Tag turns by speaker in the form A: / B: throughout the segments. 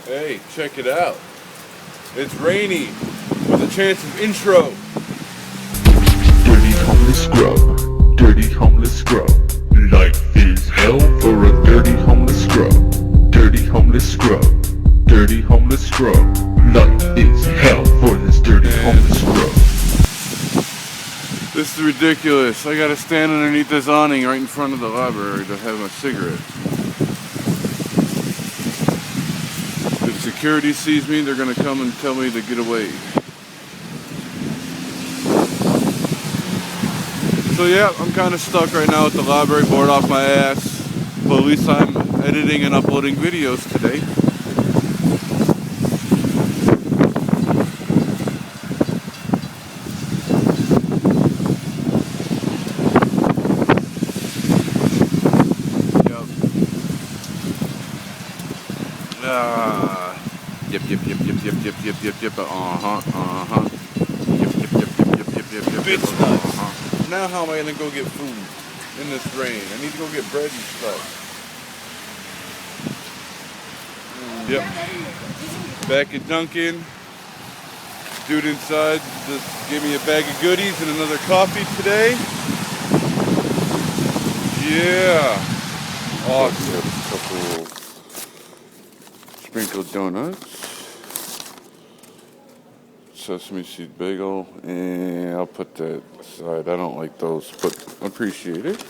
A: Hey, check it out. It's rainy with a chance of intro.
B: Dirty homeless scrub, dirty homeless scrub. Life is hell for a dirty homeless scrub. Dirty homeless scrub, dirty homeless scrub. Life is hell for this dirty homeless scrub.
A: This is ridiculous. I gotta stand underneath this awning right in front of the library to have my cigarette. If security sees me, they're gonna come and tell me to get away. So yeah, I'm kind of stuck right now at the library, bored off my ass. But at least I'm editing and uploading videos today. Yep. Bitch nuts. Now how am I gonna go get food in this rain? I need to go get bread and stuff. Yep. Back at Dunkin. Dude inside just gave me a bag of goodies and another coffee today. Yeah. Awesome. Couple sprinkled donuts. Sesame seed bagel, and I'll put that aside. I don't like those, but I appreciate it.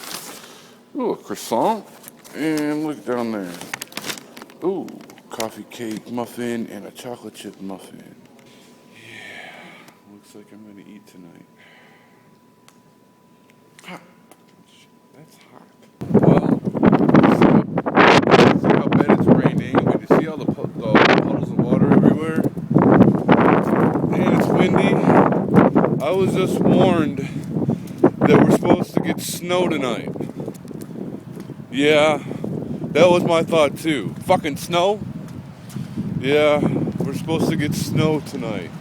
A: Ooh, a croissant, and look down there. Ooh, coffee cake muffin and a chocolate chip muffin. Yeah, looks like I'm gonna eat tonight. Hot. That's hot. Well, see how bad it's raining. We can see all the puddles of water everywhere. And it's windy. I was just warned that we're supposed to get snow tonight. Yeah, that was my thought too. Fucking snow? Yeah, we're supposed to get snow tonight.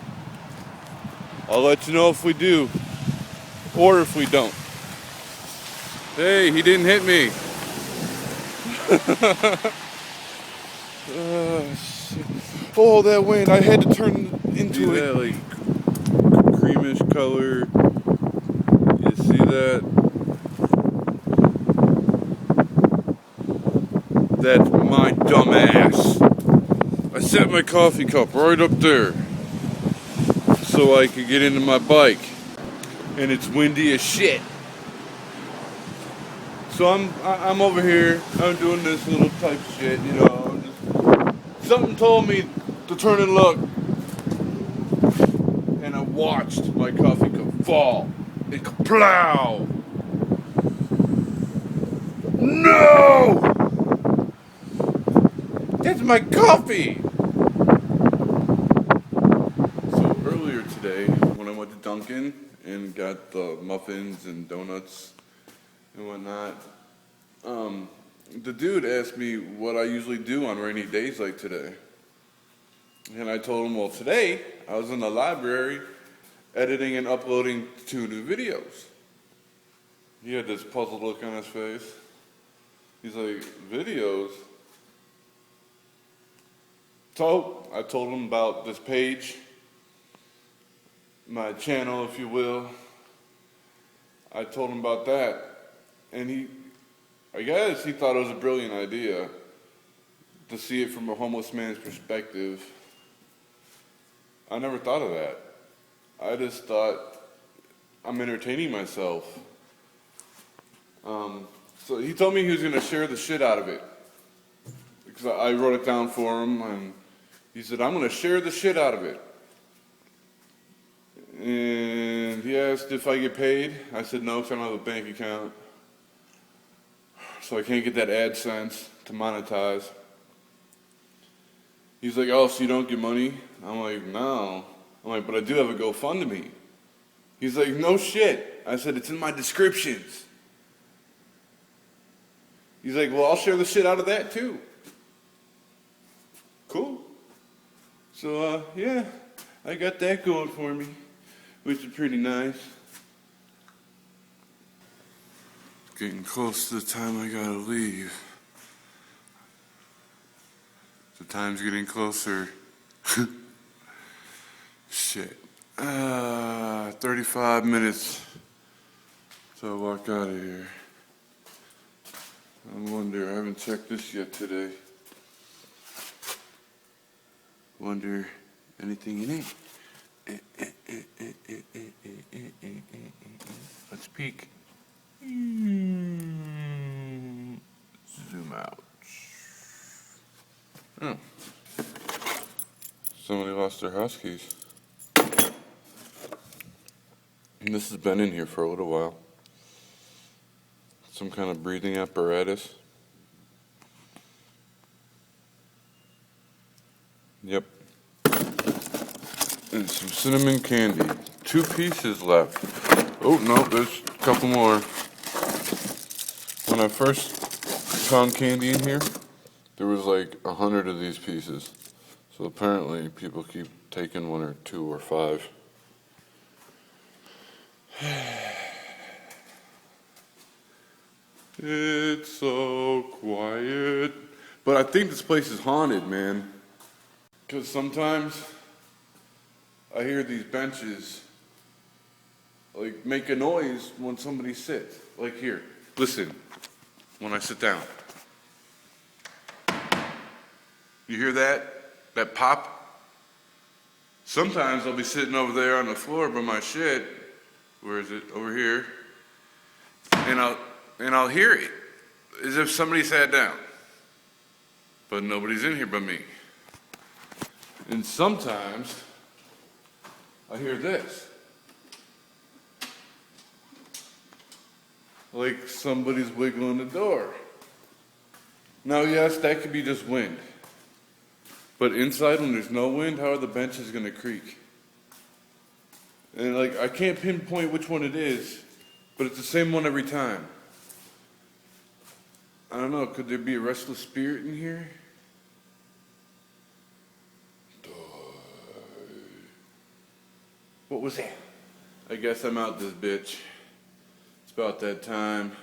A: I'll let you know if we do, or if we don't. Hey, he didn't hit me. Shit. Oh, that wind. I had to turn into it. Like creamish color. You see that? That's my dumb ass. I set my coffee cup right up there so I could get into my bike. And it's windy as shit. So I'm over here. I'm doing this little type shit, you know. Something told me to turn and look. And I watched my coffee cup fall. It kaplow! No! That's my coffee! So earlier today, when I went to Dunkin and got the muffins and donuts and whatnot, the dude asked me what I usually do on rainy days like today. And I told him, well, today I was in the library editing and uploading 2 new videos. He had this puzzled look on his face. He's like, videos? So I told him about this page, my channel, if you will. I told him about that. And I guess he thought it was a brilliant idea to see it from a homeless man's perspective. I never thought of that. I just thought I'm entertaining myself. So he told me he was going to share the shit out of it. Because I wrote it down for him, and he said, I'm going to share the shit out of it. And he asked if I get paid. I said no, because I don't have a bank account. So I can't get that AdSense to monetize. He's like, oh, so you don't get money? I'm like, no. I'm like, but I do have a GoFundMe. He's like, no shit. I said, it's in my descriptions. He's like, well, I'll share the shit out of that too. Cool. So, yeah, I got that going for me, which is pretty nice. Getting close to the time I gotta leave. The time's getting closer. Shit. 35 minutes till I walk out of here. I wonder, I haven't checked this yet today. Wonder, anything in it? Let's peek. Zoom out. Oh. Somebody lost their house keys. And this has been in here for a little while. Some kind of breathing apparatus. Yep. And some cinnamon candy. 2 pieces left. Oh, no, there's a couple more. When I first found candy in here, there was like 100 of these pieces. So apparently people keep taking 1 or 2 or 5. It's so quiet. But I think this place is haunted, man. Because sometimes I hear these benches like make a noise when somebody sits. Like here, listen, when I sit down. You hear that? That pop? Sometimes I'll be sitting over there on the floor by my shit. Where is it? Over here. And I'll hear it. As if somebody sat down. But nobody's in here but me. And sometimes I hear this. Like somebody's wiggling the door. Now, yes, that could be just wind. But inside, when there's no wind, how are the benches going to creak? And like, I can't pinpoint which one it is, but it's the same one every time. I don't know, could there be a restless spirit in here? What was that? I guess I'm out this bitch. It's about that time.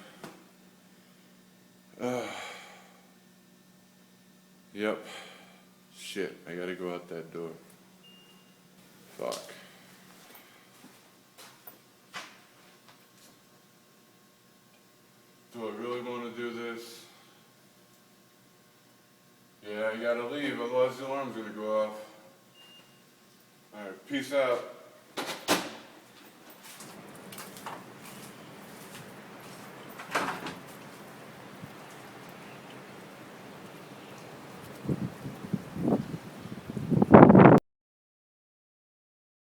A: Yep. Shit, I gotta go out that door. Fuck. Do I really want to do this? Yeah, I gotta leave, otherwise the alarm's gonna go off. Alright, peace out.